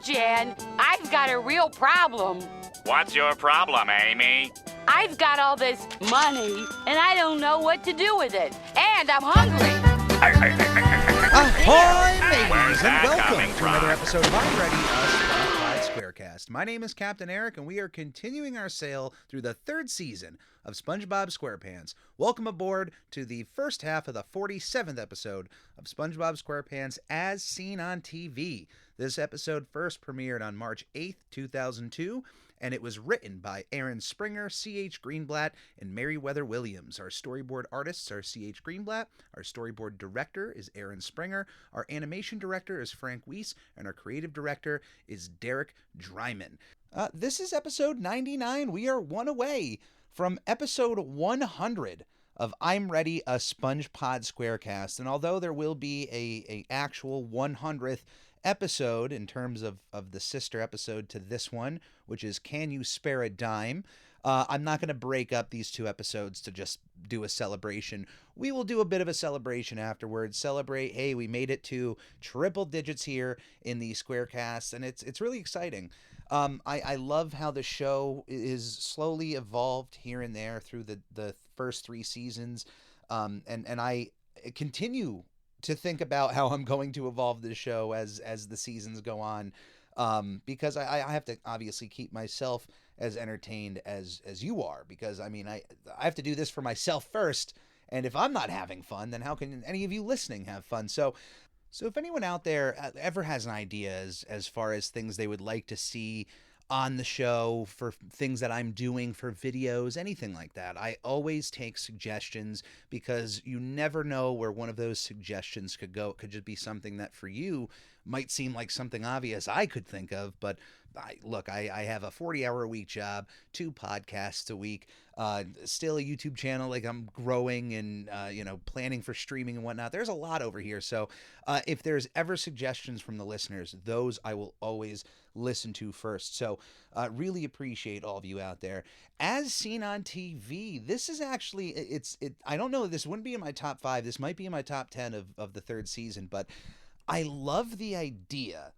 Jan, I've got a real problem. What's your problem, Amy? I've got all this money, and I don't know what to do with it. And I'm hungry. Ahoy, mateys, and welcome coming to from? another episode of I'm Ready, a SpongeBob Squarecast. My name is Captain Eric, and we are continuing our sail through the third season of SpongeBob SquarePants. Welcome aboard to the first half of the 47th episode of SpongeBob SquarePants as seen on TV. This episode first premiered on March 8th, 2002, and it was written by Aaron Springer, C.H. Greenblatt, and Meriwether Williams. Our storyboard artists are C.H. Greenblatt, our storyboard director is Aaron Springer, our animation director is Frank Weiss, and our creative director is Derek Dryman. This is episode 99. We are one away from episode 100 of I'm Ready, a SpongePod Squarecast. And although there will be a actual 100th episode in terms of the sister episode to this one, which is Can You Spare a Dime? I'm not going to break up these two episodes to just do a celebration. We will do a bit of a celebration afterwards. Celebrate, hey, we made it to triple digits here in the Squarecast, and it's really exciting. I love how the show is slowly evolved here and there through the first three seasons, and I continue to think about how I'm going to evolve this show as the seasons go on, because I have to obviously keep myself as entertained as you are, because I mean I have to do this for myself first, and if I'm not having fun, then how can any of you listening have fun? So if anyone out there ever has an idea as far as things they would like to see on the show, for things that I'm doing for videos, anything like that, I always take suggestions, because you never know where one of those suggestions could go. It could just be something that for you might seem like something obvious I could think of, but I have a 40-hour-a-week job, 2 podcasts a week, still a YouTube channel like I'm growing, and planning for streaming and whatnot. There's a lot over here, so if there's ever suggestions from the listeners, those I will always listen to first. So really appreciate all of you out there. As seen on TV, this is actually I don't know, this wouldn't be in my top 5. This might be in my top 10 of the third season, but I love the idea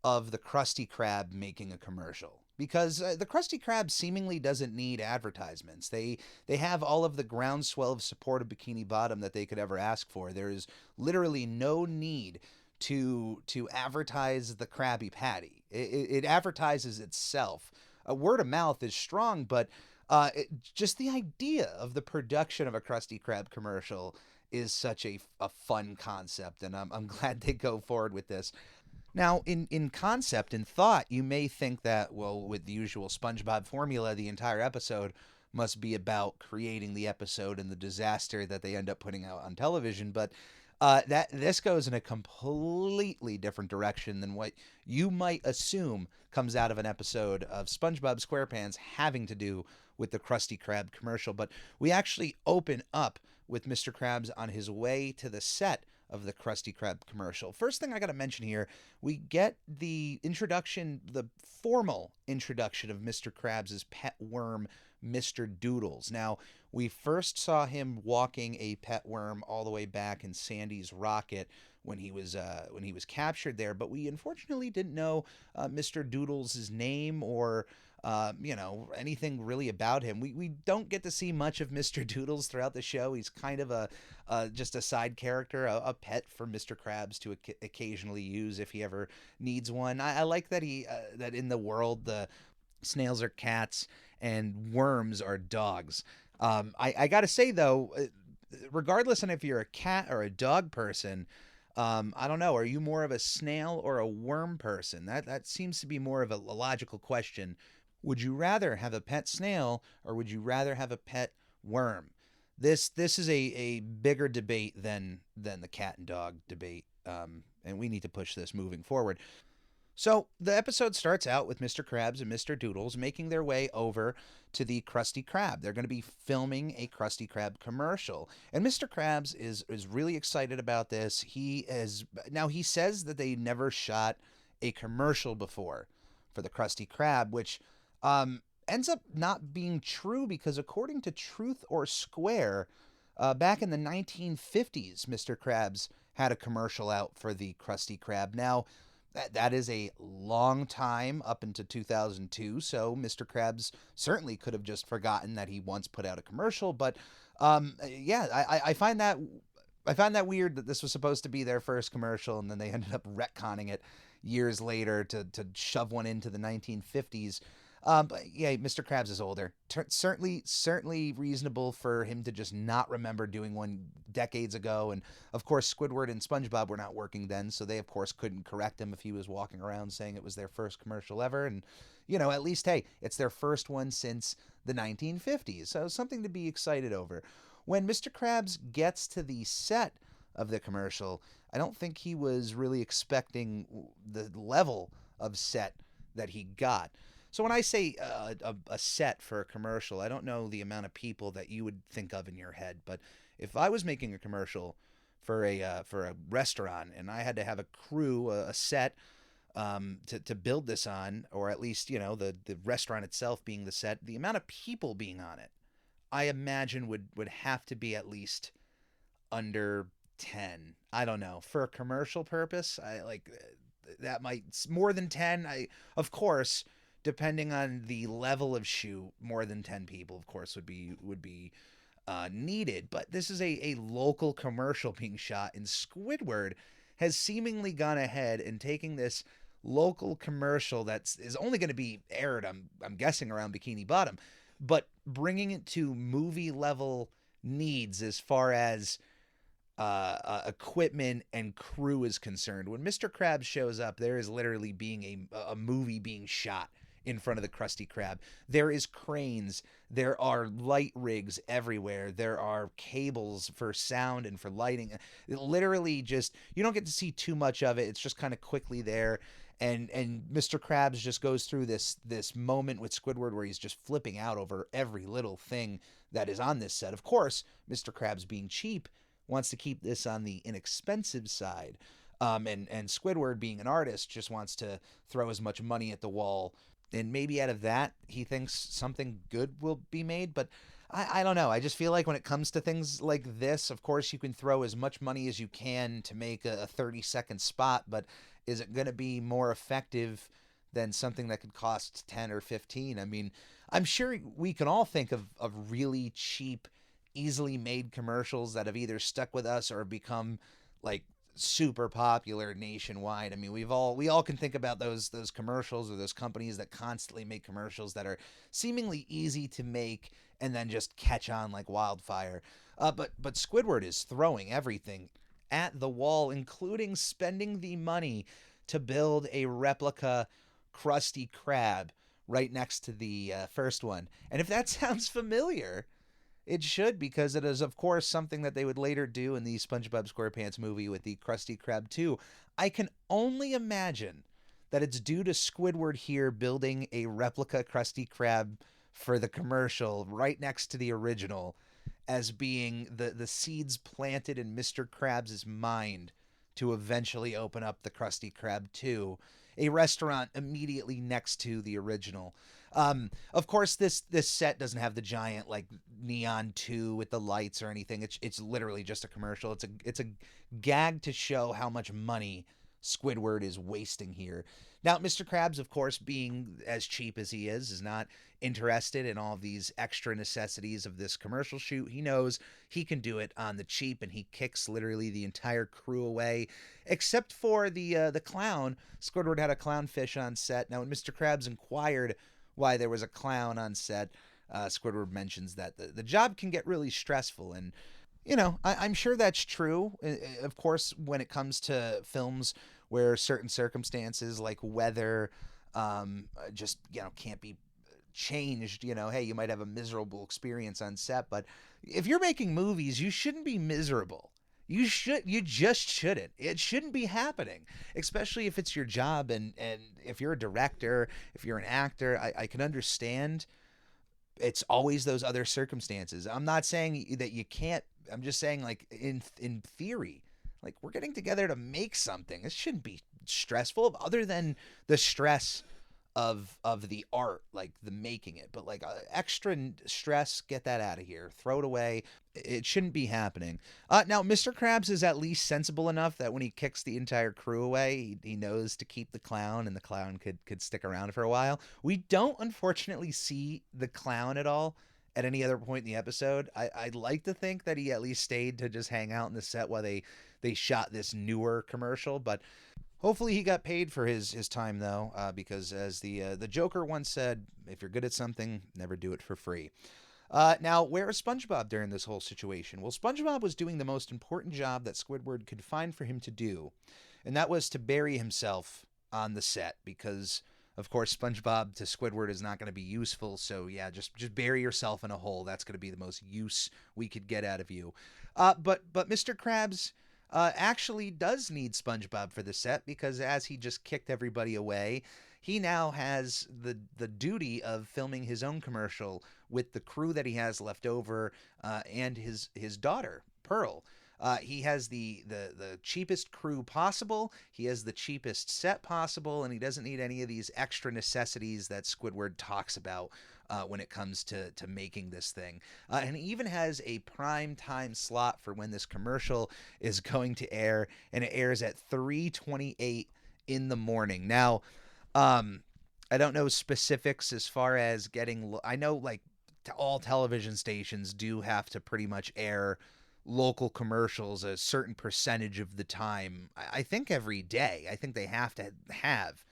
of the Krusty Krab making a commercial, because the Krusty Krab seemingly doesn't need advertisements. They have all of the groundswell of support of Bikini Bottom that they could ever ask for. There is literally no need to advertise the Krabby Patty. It advertises itself. Word of mouth is strong, but just the idea of the production of a Krusty Krab commercial is such a fun concept, and I'm glad they go forward with this. Now, in concept and thought, you may think that, well, with the usual SpongeBob formula, the entire episode must be about creating the episode and the disaster that they end up putting out on television, but this goes in a completely different direction than what you might assume comes out of an episode of SpongeBob SquarePants having to do with the Krusty Krab commercial. But we actually open up with Mr. Krabs on his way to the set of the Krusty Krab commercial. First thing I got to mention here, we get the formal introduction of Mr. Krabs' pet worm, Mr. Doodles. Now, we first saw him walking a pet worm all the way back in Sandy's rocket when he was captured there, but we unfortunately didn't know Mr. Doodles' name or anything really about him. We don't get to see much of Mr. Doodles throughout the show. He's kind of just a side character, a pet for Mr. Krabs to occasionally use if he ever needs one. I like that that in the world the snails are cats and worms are dogs. I gotta say though, regardless on if you're a cat or a dog person, I don't know, are you more of a snail or a worm person? That seems to be more of a logical question. Would you rather have a pet snail, or would you rather have a pet worm? This is a bigger debate than the cat and dog debate, and we need to push this moving forward. So the episode starts out with Mr. Krabs and Mr. Doodles making their way over to the Krusty Krab. They're going to be filming a Krusty Krab commercial, and Mr. Krabs is really excited about this. He says that they never shot a commercial before for the Krusty Krab, which ends up not being true, because according to Truth or Square, back in the 1950s, Mr. Krabs had a commercial out for the Krusty Krab. Now, That is a long time up into 2002, so Mr. Krabs certainly could have just forgotten that he once put out a commercial. But yeah, I find that weird that this was supposed to be their first commercial, and then they ended up retconning it years later to shove one into the 1950s. But yeah, Mr. Krabs is older. Certainly reasonable for him to just not remember doing one decades ago. And of course, Squidward and SpongeBob were not working then, so they of course couldn't correct him if he was walking around saying it was their first commercial ever. And at least hey, it's their first one since the 1950s, so something to be excited over. When Mr. Krabs gets to the set of the commercial, I don't think he was really expecting the level of set that he got. So when I say a set for a commercial, I don't know the amount of people that you would think of in your head, but if I was making a commercial for a restaurant and I had to have a crew, a set to build this on, or at least the restaurant itself being the set, the amount of people being on it, I imagine would have to be at least under 10. I don't know. For a commercial purpose, I like that might more than 10. Of course, depending on the level of shoot, more than 10 people, of course, would be needed. But this is a local commercial being shot, and Squidward has seemingly gone ahead and taking this local commercial is only going to be aired, I'm guessing, around Bikini Bottom, but bringing it to movie level needs as far as equipment and crew is concerned. When Mr. Krabs shows up, there is literally being a movie being shot in front of the Krusty Krab. There is cranes. There are light rigs everywhere. There are cables for sound and for lighting. It literally just, you don't get to see too much of it. It's just kind of quickly there. And Mr. Krabs just goes through this moment with Squidward where he's just flipping out over every little thing that is on this set. Of course, Mr. Krabs, being cheap, wants to keep this on the inexpensive side. And Squidward, being an artist, just wants to throw as much money at the wall. And maybe out of that, he thinks something good will be made. But I don't know. I just feel like when it comes to things like this, of course, you can throw as much money as you can to make a 30-second spot. But is it going to be more effective than something that could cost 10 or 15? I mean, I'm sure we can all think of really cheap, easily made commercials that have either stuck with us or become like super popular nationwide. I mean, we all can think about those commercials or those companies that constantly make commercials that are seemingly easy to make and then just catch on like wildfire. But Squidward is throwing everything at the wall, including spending the money to build a replica Krusty Krab right next to the first one. And if that sounds familiar, it should, because it is, of course, something that they would later do in the SpongeBob SquarePants movie with the Krusty Krab 2. I can only imagine that it's due to Squidward here building a replica Krusty Krab for the commercial right next to the original as being the seeds planted in Mr. Krabs' mind to eventually open up the Krusty Krab 2, a restaurant immediately next to the original. Of course, this set doesn't have the giant like neon 2 with the lights or anything. It's literally just a commercial. It's a gag to show how much money Squidward is wasting here. Now, Mr. Krabs, of course, being as cheap as he is not interested in all these extra necessities of this commercial shoot. He knows he can do it on the cheap, and he kicks literally the entire crew away, except for the clown. Squidward had a clownfish on set. Now, when Mr. Krabs inquired why there was a clown on set, Squidward mentions that the job can get really stressful, and I'm sure that's true. Of course, when it comes to films where certain circumstances like weather just can't be changed, hey, you might have a miserable experience on set, but if you're making movies, you shouldn't be miserable. You just shouldn't. It shouldn't be happening, especially if it's your job, and if you're a director, if you're an actor, I can understand. It's always those other circumstances. I'm not saying that you can't. I'm just saying, like, in theory, like, we're getting together to make something. It shouldn't be stressful, other than the stress of the art, like the making it, but like extra stress, get that out of here, throw it away. It shouldn't be happening. Now Mr. Krabs is at least sensible enough that when he kicks the entire crew away, he knows to keep the clown, and the clown could stick around for a while. We don't unfortunately see the clown at all at any other point in the episode. I'd like to think that he at least stayed to just hang out in the set while they shot this newer commercial, but hopefully he got paid for his time, though, because as the Joker once said, if you're good at something, never do it for free. Now, where is SpongeBob during this whole situation? Well, SpongeBob was doing the most important job that Squidward could find for him to do, and that was to bury himself on the set, because, of course, SpongeBob to Squidward is not going to be useful, so yeah, just bury yourself in a hole. That's going to be the most use we could get out of you. But Mr. Krabs actually does need SpongeBob for the set, because as he just kicked everybody away, he now has the duty of filming his own commercial with the crew that he has left over, and his daughter, Pearl. He has the cheapest crew possible, he has the cheapest set possible, and he doesn't need any of these extra necessities that Squidward talks about when it comes to making this thing. And he even has a prime time slot for when this commercial is going to air, and it airs at 3:28 in the morning. Now, I don't know specifics as far as getting... I know, like, all television stations do have to pretty much air local commercials a certain percentage of the time. I think every day. I think they have to have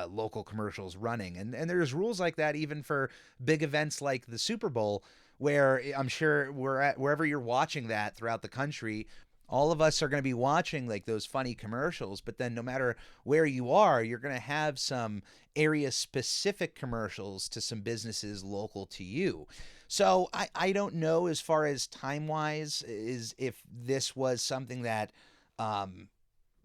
local commercials running, and there's rules like that even for big events like the Super Bowl, where I'm sure wherever you're watching that throughout the country, all of us are going to be watching like those funny commercials, but then no matter where you are, you're going to have some area specific commercials to some businesses local to you. So I don't know as far as time wise is if this was something that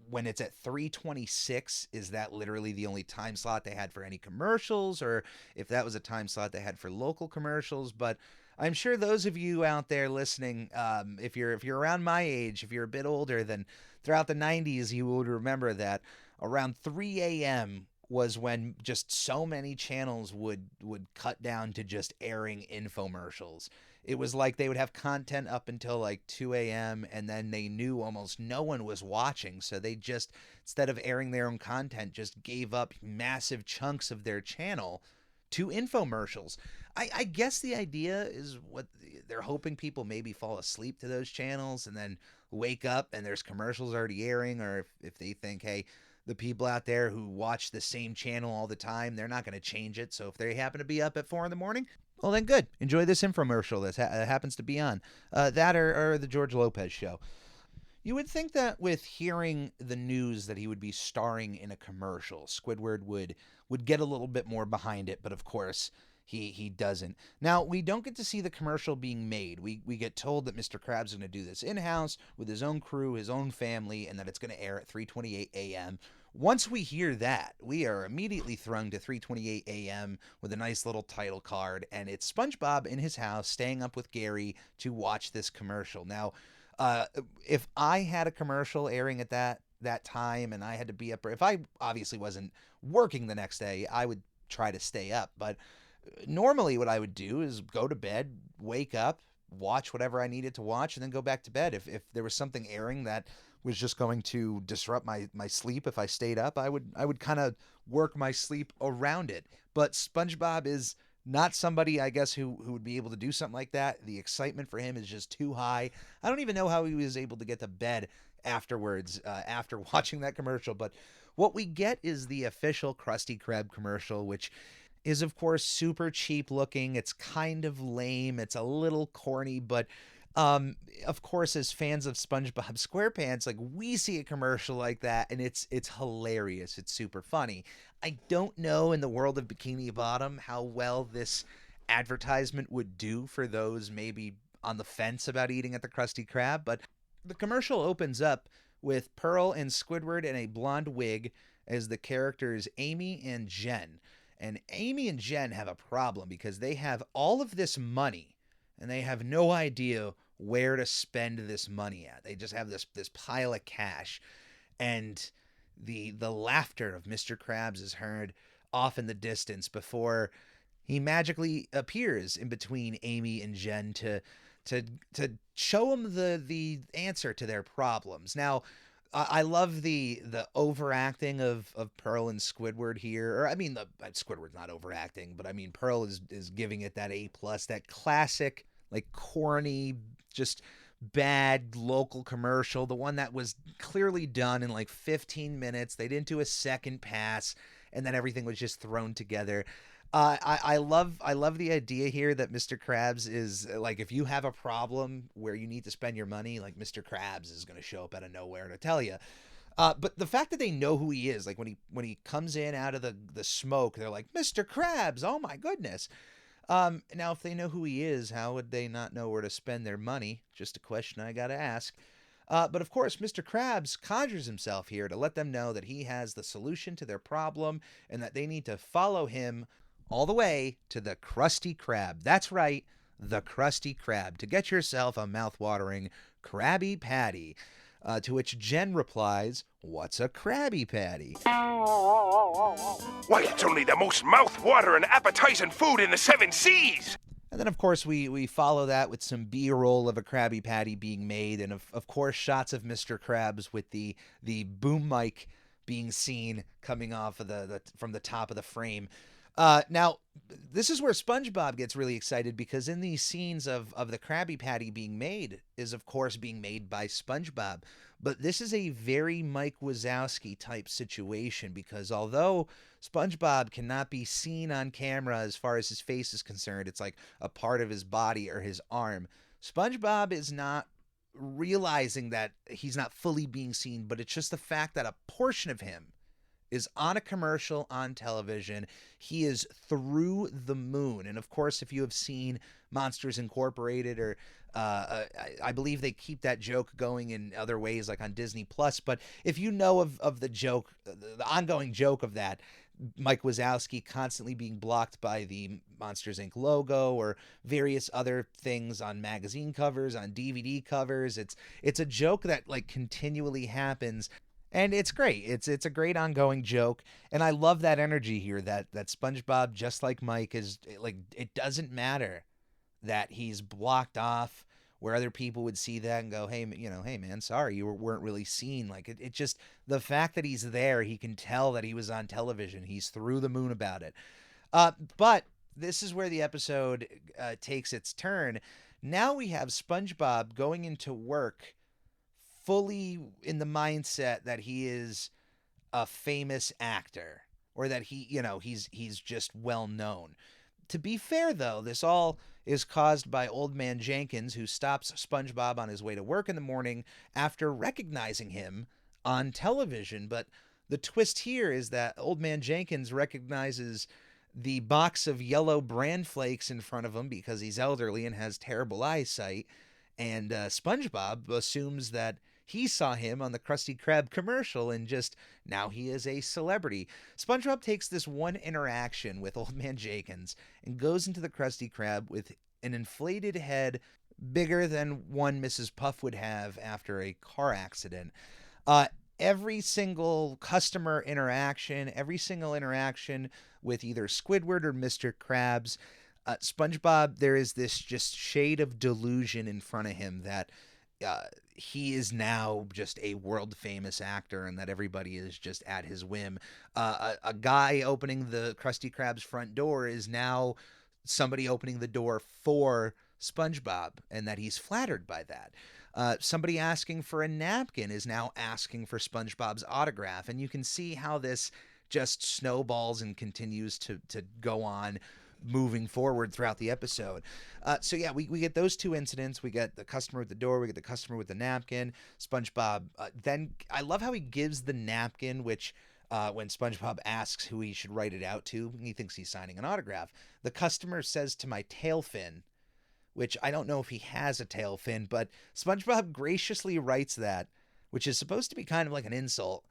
when it's at 3:26, is that literally the only time slot they had for any commercials, or if that was a time slot they had for local commercials. But I'm sure those of you out there listening, if you're around my age, if you're a bit older, then throughout the 90s, you would remember that around 3 a.m. was when just so many channels would cut down to just airing infomercials. It was like they would have content up until like 2 a.m. and then they knew almost no one was watching. So they just, instead of airing their own content, just gave up massive chunks of their channel to infomercials. I guess the idea is what they're hoping people maybe fall asleep to those channels and then wake up and there's commercials already airing, or if they think, hey, the people out there who watch the same channel all the time, they're not going to change it. So if they happen to be up at 4 in the morning, well then good. Enjoy this infomercial that happens to be on. That or the George Lopez show. You would think that with hearing the news that he would be starring in a commercial, Squidward would get a little bit more behind it, but of course he doesn't. Now, we don't get to see the commercial being made. We get told that Mr. Krabs is going to do this in-house with his own crew, his own family, and that it's going to air at 3:28 a.m. Once we hear that, we are immediately thrown to 3:28 a.m. with a nice little title card, and it's SpongeBob in his house staying up with Gary to watch this commercial. Now, if I had a commercial airing at that time and I had to be up, if I obviously wasn't working the next day, I would try to stay up. But normally what I would do is go to bed, wake up, watch whatever I needed to watch, and then go back to bed. If there was something airing that was just going to disrupt my sleep if I stayed up, I would kind of work my sleep around it. But SpongeBob is not somebody, I guess, who would be able to do something like that. The excitement for him is just too high. I don't even know how he was able to get to bed afterwards, after watching that commercial. But what we get is the official Krusty Krab commercial, which is, of course, super cheap looking. It's kind of lame. It's a little corny, but of course, as fans of SpongeBob SquarePants, like, we see a commercial like that and it's hilarious. It's super funny. I don't know in the world of Bikini Bottom how well this advertisement would do for those maybe on the fence about eating at the Krusty Krab, but the commercial opens up with Pearl and Squidward in a blonde wig as the characters Amy and Jen. And Amy and Jen have a problem because they have all of this money and they have no idea where to spend this money at. They just have this pile of cash, and the laughter of Mr. Krabs is heard. off in the distance before he magically appears in between Amy and Jen to show them the answer to their problems. Now, I love the overacting of Pearl and Squidward here. Or I mean, Squidward's not overacting, but I mean Pearl is giving it that A+, that classic like corny, just bad local commercial, the one that was clearly done in like 15 minutes. They didn't do a second pass, and then everything was just thrown together. I love the idea here that Mr. Krabs is like, if you have a problem where you need to spend your money, like Mr. Krabs is going to show up out of nowhere to tell you. But the fact that they know who he is, like when he comes in out of the smoke, they're like, Mr. Krabs, oh my goodness. Now, if they know who he is, how would they not know where to spend their money? Just a question I got to ask. But of course, Mr. Krabs conjures himself here to let them know that he has the solution to their problem and that they need to follow him all the way to the Krusty Krab. That's right, the Krusty Krab, to get yourself a mouth-watering Krabby Patty. To which Jen replies, "What's a Krabby Patty?" Why, it's only the most mouth-watering, appetizing food in the 7 seas! And then, of course, we follow that with some B-roll of a Krabby Patty being made, and of course, shots of Mr. Krabs with the boom mic being seen coming off of from the top of the frame. Now, this is where SpongeBob gets really excited, because in these scenes of the Krabby Patty being made is, of course, being made by SpongeBob. But this is a very Mike Wazowski type situation, because although SpongeBob cannot be seen on camera as far as his face is concerned, it's like a part of his body or his arm, SpongeBob is not realizing that he's not fully being seen, but it's just the fact that a portion of him is on a commercial on television. He is through the moon. And of course, if you have seen Monsters Incorporated, or I believe they keep that joke going in other ways, like on Disney Plus. But if you know of the joke, the ongoing joke of that, Mike Wazowski constantly being blocked by the Monsters Inc. logo or various other things on magazine covers, on DVD covers. It's a joke that like continually happens. And it's great. It's a great ongoing joke. And I love that energy here that SpongeBob, just like Mike, is like, it doesn't matter that he's blocked off where other people would see that and go, hey, hey man, sorry, you weren't really seen. Like it just, the fact that he's there, he can tell that he was on television. He's through the moon about it. But this is where the episode takes its turn. Now we have SpongeBob going into work fully in the mindset that he is a famous actor, or that he's just well known. To be fair, though, this all is caused by Old Man Jenkins, who stops SpongeBob on his way to work in the morning after recognizing him on television. But the twist here is that Old Man Jenkins recognizes the box of yellow bran flakes in front of him because he's elderly and has terrible eyesight, and SpongeBob assumes that he saw him on the Krusty Krab commercial, and just now he is a celebrity. SpongeBob takes this one interaction with Old Man Jenkins and goes into the Krusty Krab with an inflated head bigger than one Mrs. Puff would have after a car accident. Every single customer interaction, every single interaction with either Squidward or Mr. Krabs, SpongeBob, there is this just shade of delusion in front of him that he is now just a world famous actor and that everybody is just at his whim. A guy opening the Krusty Krab's front door is now somebody opening the door for SpongeBob, and that he's flattered by that. Somebody asking for a napkin is now asking for SpongeBob's autograph, and you can see how this just snowballs and continues to go on moving forward throughout the episode. So yeah, we get those two incidents. We get the customer at the door, we get the customer with the napkin. SpongeBob, then I love how he gives the napkin, which when SpongeBob asks who he should write it out to, he thinks he's signing an autograph. The customer says, "To my tail fin," which I don't know if he has a tail fin, but SpongeBob graciously writes that, which is supposed to be kind of like an insult.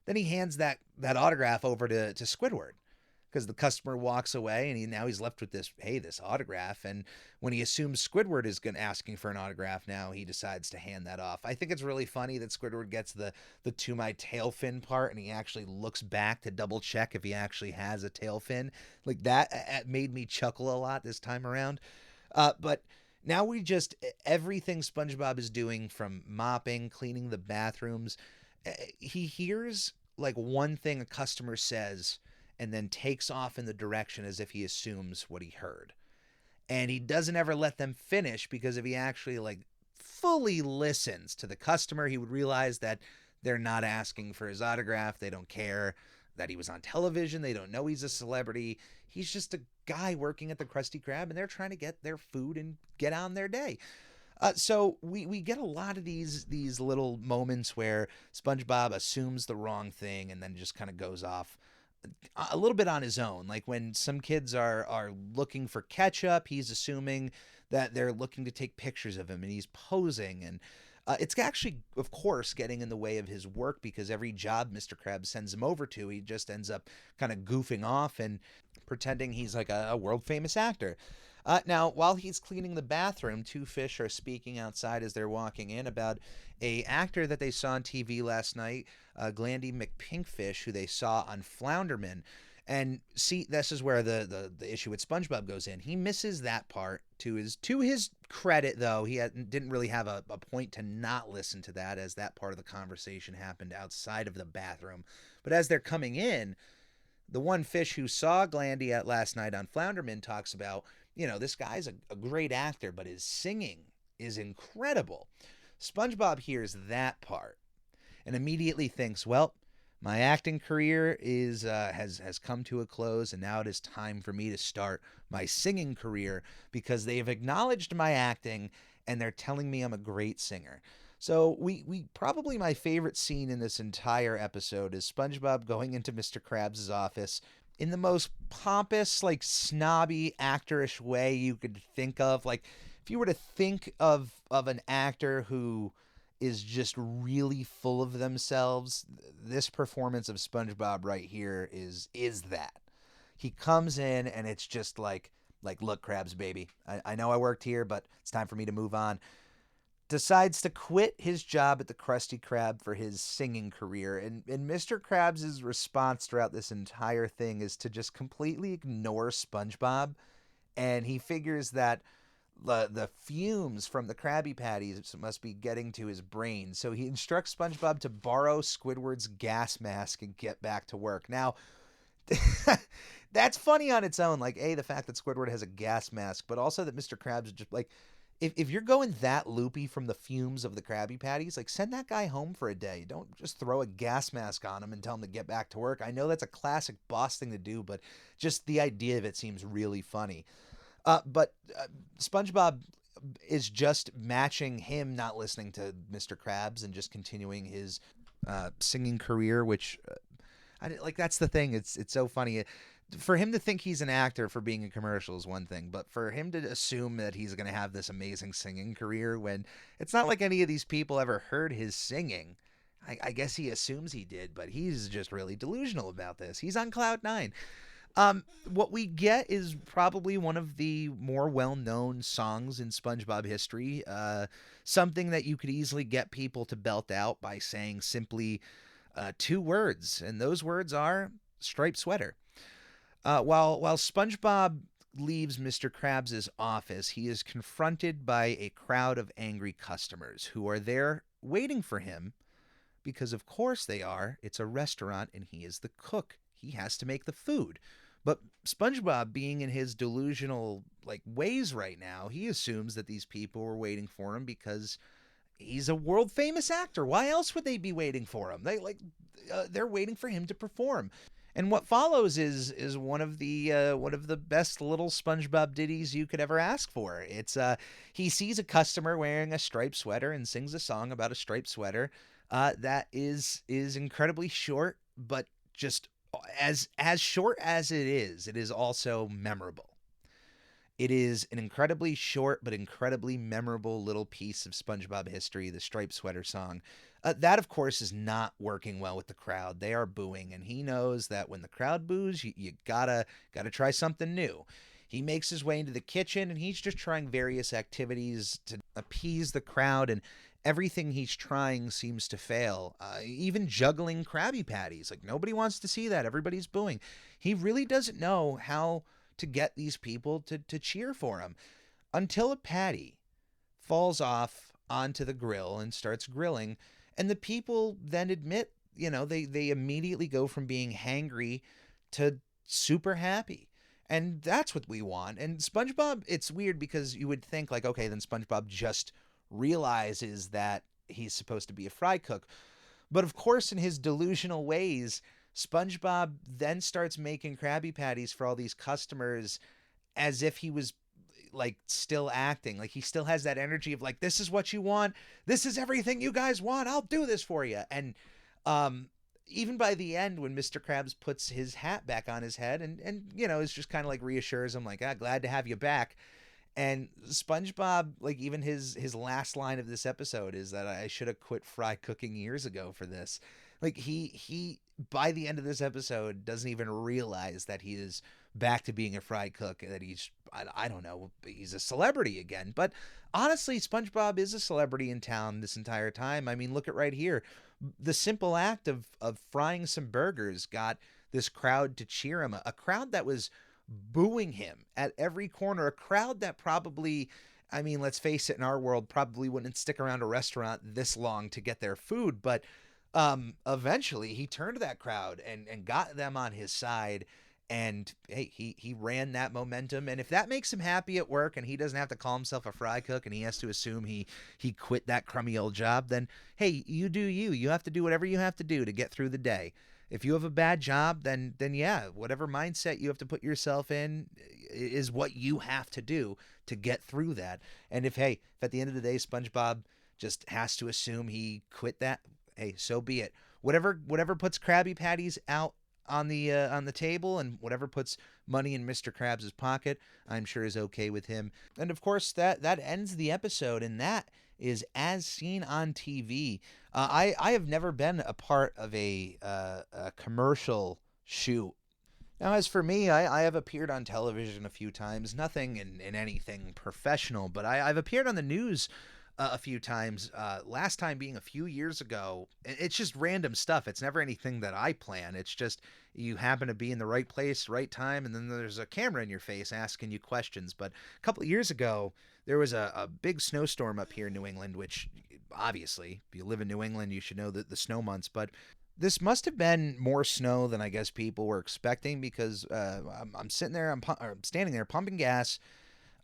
Then he hands that autograph over to Squidward. because the customer walks away and now he's left with this autograph. And when he assumes Squidward is asking for an autograph now, he decides to hand that off. I think it's really funny that Squidward gets the to my tail fin part, and he actually looks back to double check if he actually has a tail fin. Like that made me chuckle a lot this time around. But now everything SpongeBob is doing, from mopping, cleaning the bathrooms, he hears like one thing a customer says and then takes off in the direction as if he assumes what he heard. And he doesn't ever let them finish, because if he actually like fully listens to the customer, he would realize that they're not asking for his autograph. They don't care that he was on television. They don't know he's a celebrity. He's just a guy working at the Krusty Krab, and they're trying to get their food and get on their day. So we get a lot of these little moments where SpongeBob assumes the wrong thing and then just kind of goes off a little bit on his own. Like when some kids are looking for ketchup, he's assuming that they're looking to take pictures of him, and he's posing. And it's actually, of course, getting in the way of his work, because every job Mr. Krabs sends him over to, he just ends up kind of goofing off and pretending he's like a world-famous actor. Now, while he's cleaning the bathroom, two fish are speaking outside as they're walking in about a actor that they saw on TV last night, Glandy McPinkfish, who they saw on Flounderman. And see, this is where the issue with SpongeBob goes in. He misses that part. To his credit, though, he didn't really have a point to not listen to that, as that part of the conversation happened outside of the bathroom. But as they're coming in, the one fish who saw Glandy at last night on Flounderman talks about, this guy's a great actor, but his singing is incredible. SpongeBob hears that part and immediately thinks, well, my acting career has come to a close, and now it is time for me to start my singing career, because they have acknowledged my acting and they're telling me I'm a great singer. So we probably my favorite scene in this entire episode is SpongeBob going into Mr. Krabs' office in the most pompous, like snobby, actorish way you could think of. Like if you were to think of an actor who is just really full of themselves, this performance of SpongeBob right here is that. He comes in and it's just like look, Krabs, baby, I know I worked here, but it's time for me to move on. Decides to quit his job at the Krusty Krab for his singing career. And Mr. Krabs' response throughout this entire thing is to just completely ignore SpongeBob. And he figures that the fumes from the Krabby Patties must be getting to his brain. So he instructs SpongeBob to borrow Squidward's gas mask and get back to work. Now, that's funny on its own. Like, the fact that Squidward has a gas mask, but also that Mr. Krabs is just like, if you're going that loopy from the fumes of the Krabby Patties, like, send that guy home for a day. Don't just throw a gas mask on him and tell him to get back to work. I know that's a classic boss thing to do, but just the idea of it seems really funny. But SpongeBob is just matching him not listening to Mr. Krabs and just continuing his singing career, which that's the thing. It's so funny. For him to think he's an actor for being in commercial is one thing, but for him to assume that he's going to have this amazing singing career when it's not like any of these people ever heard his singing. I guess he assumes he did, but he's just really delusional about this. He's on cloud nine. What we get is probably one of the more well-known songs in SpongeBob history. Something that you could easily get people to belt out by saying simply two words, and those words are striped sweater. While SpongeBob leaves Mr. Krabs' office, he is confronted by a crowd of angry customers who are there waiting for him because, of course, they are. It's a restaurant, and he is the cook. He has to make the food. But SpongeBob, being in his delusional ways right now, he assumes that these people were waiting for him because he's a world-famous actor. Why else would they be waiting for him? They're waiting for him to perform. And what follows is one of the best little SpongeBob ditties you could ever ask for. It's he sees a customer wearing a striped sweater and sings a song about a striped sweater that is incredibly short, but just as short as it is also memorable. It is an incredibly short but incredibly memorable little piece of SpongeBob history, the Striped Sweater song. That, of course, is not working well with the crowd. They are booing, and he knows that when the crowd boos, you gotta try something new. He makes his way into the kitchen, and he's just trying various activities to appease the crowd, and everything he's trying seems to fail. Even juggling Krabby Patties. Like, nobody wants to see that. Everybody's booing. He really doesn't know how to get these people to cheer for him until a patty falls off onto the grill and starts grilling, and the people then admit, they immediately go from being hangry to super happy. And that's what we want. And SpongeBob, it's weird because you would think like, okay, then SpongeBob just realizes that he's supposed to be a fry cook. But of course, in his delusional ways, SpongeBob then starts making Krabby Patties for all these customers as if he was like still acting. Like he still has that energy of like, this is what you want. This is everything you guys want. I'll do this for you. And even by the end, when Mr. Krabs puts his hat back on his head and it's just kind of like reassures him like, glad to have you back. And SpongeBob, like even his last line of this episode is that I should have quit fry cooking years ago for this. Like he by the end of this episode doesn't even realize that he is back to being a fry cook, that he's, I don't know, he's a celebrity again. But honestly, SpongeBob is a celebrity in town this entire time. I mean, look at right here. The simple act of frying some burgers got this crowd to cheer him, a crowd that was booing him at every corner, a crowd that probably, I mean, let's face it, in our world, probably wouldn't stick around a restaurant this long to get their food. But eventually he turned that crowd and got them on his side. And hey, he ran that momentum. And if that makes him happy at work and he doesn't have to call himself a fry cook and he has to assume he quit that crummy old job, then hey, you do you. You have to do whatever you have to do to get through the day. If you have a bad job, then yeah, whatever mindset you have to put yourself in is what you have to do to get through that. And if at the end of the day, SpongeBob just has to assume he quit that, hey, so be it. Whatever puts Krabby Patties out on the table and whatever puts money in Mr. Krabs' pocket, I'm sure is okay with him. And of course, that ends the episode, and that is As Seen on TV. I have never been a part of a commercial shoot. Now, as for me, I have appeared on television a few times, nothing in anything professional, but I've appeared on the news a few times, last time being a few years ago. It's just random stuff. It's never anything that I plan. It's just you happen to be in the right place, right time, and then there's a camera in your face asking you questions. But a couple of years ago, there was a big snowstorm up here in New England, which obviously, if you live in New England, you should know the snow months. But this must have been more snow than I guess people were expecting, because I'm sitting there, I'm standing there pumping gas.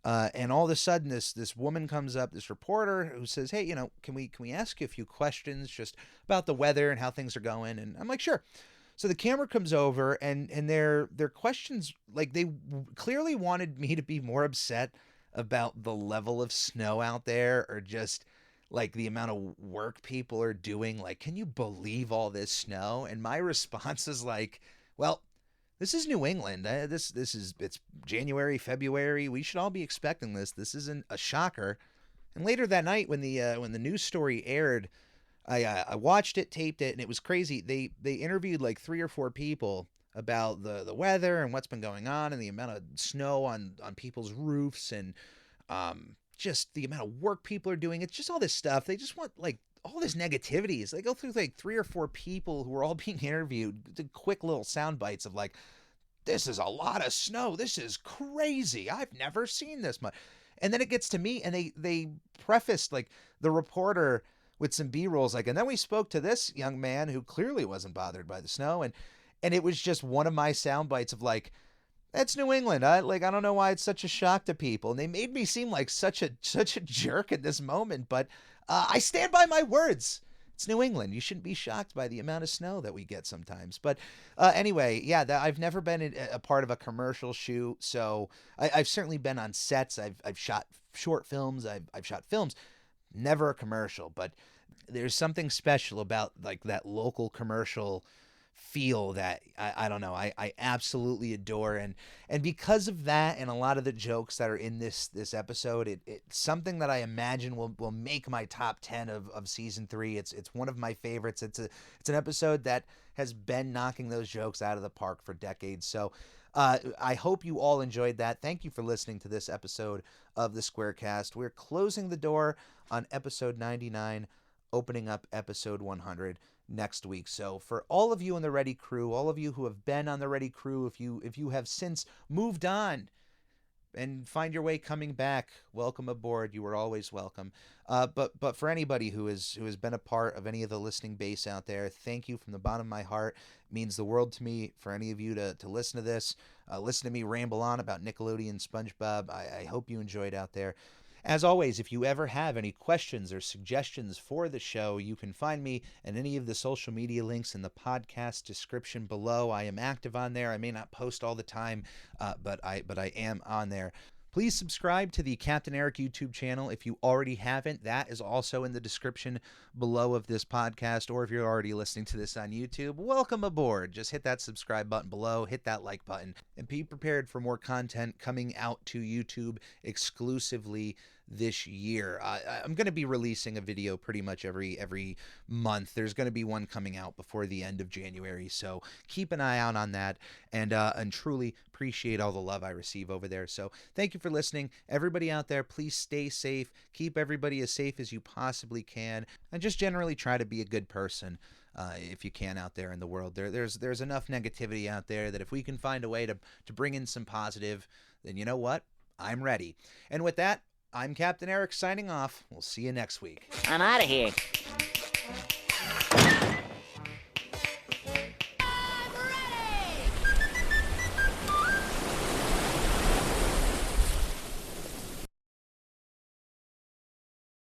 And all of a sudden, this woman comes up, this reporter who says, "Hey, can we ask you a few questions just about the weather and how things are going?" And I'm like, "Sure." So the camera comes over, and their questions, like, they clearly wanted me to be more upset about the level of snow out there, or just like the amount of work people are doing. Like, can you believe all this snow? And my response is like, well, this is New England. It's January, February. We should all be expecting this. This isn't a shocker. And later that night, when the news story aired, I watched it, taped it, and it was crazy. They interviewed like 3 or 4 people about the weather and what's been going on and the amount of snow on people's roofs, and just the amount of work people are doing. It's just all this stuff. They just want like all this negativity. They go through like 3 or 4 people who are all being interviewed, the quick little sound bites of like, this is a lot of snow. This is crazy. I've never seen this much. And then it gets to me, and they prefaced like the reporter with some B-rolls, like, and then we spoke to this young man who clearly wasn't bothered by the snow. And it was just one of my sound bites of like, that's New England. I don't know why it's such a shock to people. And they made me seem like such a jerk at this moment, but I stand by my words. It's New England. You shouldn't be shocked by the amount of snow that we get sometimes. But anyway, yeah, I've never been a part of a commercial shoot, so I've certainly been on sets. I've shot short films. I've shot films. Never a commercial, but there's something special about like that local commercial feel that I don't know, I absolutely adore. And because of that and a lot of the jokes that are in this episode, it's something that I imagine will make my top 10 of season 3. It's one of my favorites. It's an episode that has been knocking those jokes out of the park for decades. So I hope you all enjoyed that. Thank you for listening to this episode of the Squarecast. We're closing the door on episode 99, opening up episode 100 next week. So for all of you in the Ready Crew, all of you who have been on the Ready Crew, if you have since moved on and find your way coming back, welcome aboard. You are always welcome. But for anybody who has been a part of any of the listening base out there, thank you from the bottom of my heart. It means the world to me for any of you to listen to this, listen to me ramble on about Nickelodeon, SpongeBob. I hope you enjoyed out there. As always, if you ever have any questions or suggestions for the show, you can find me at any of the social media links in the podcast description below. I am active on there. I may not post all the time, but I am on there. Please subscribe to the Captain Eric YouTube channel if you already haven't. That is also in the description below of this podcast, or if you're already listening to this on YouTube, welcome aboard. Just hit that subscribe button below, hit that like button, and be prepared for more content coming out to YouTube exclusively this year. I'm going to be releasing a video pretty much every month. There's going to be one coming out before the end of January, so keep an eye out on that, and truly appreciate all the love I receive over there. So thank you for listening. Everybody out there, please stay safe. Keep everybody as safe as you possibly can, and just generally try to be a good person. If you can out there in the world. There's enough negativity out there that if we can find a way to bring in some positive, then you know what? I'm ready. And with that, I'm Captain Eric signing off. We'll see you next week. I'm out of here.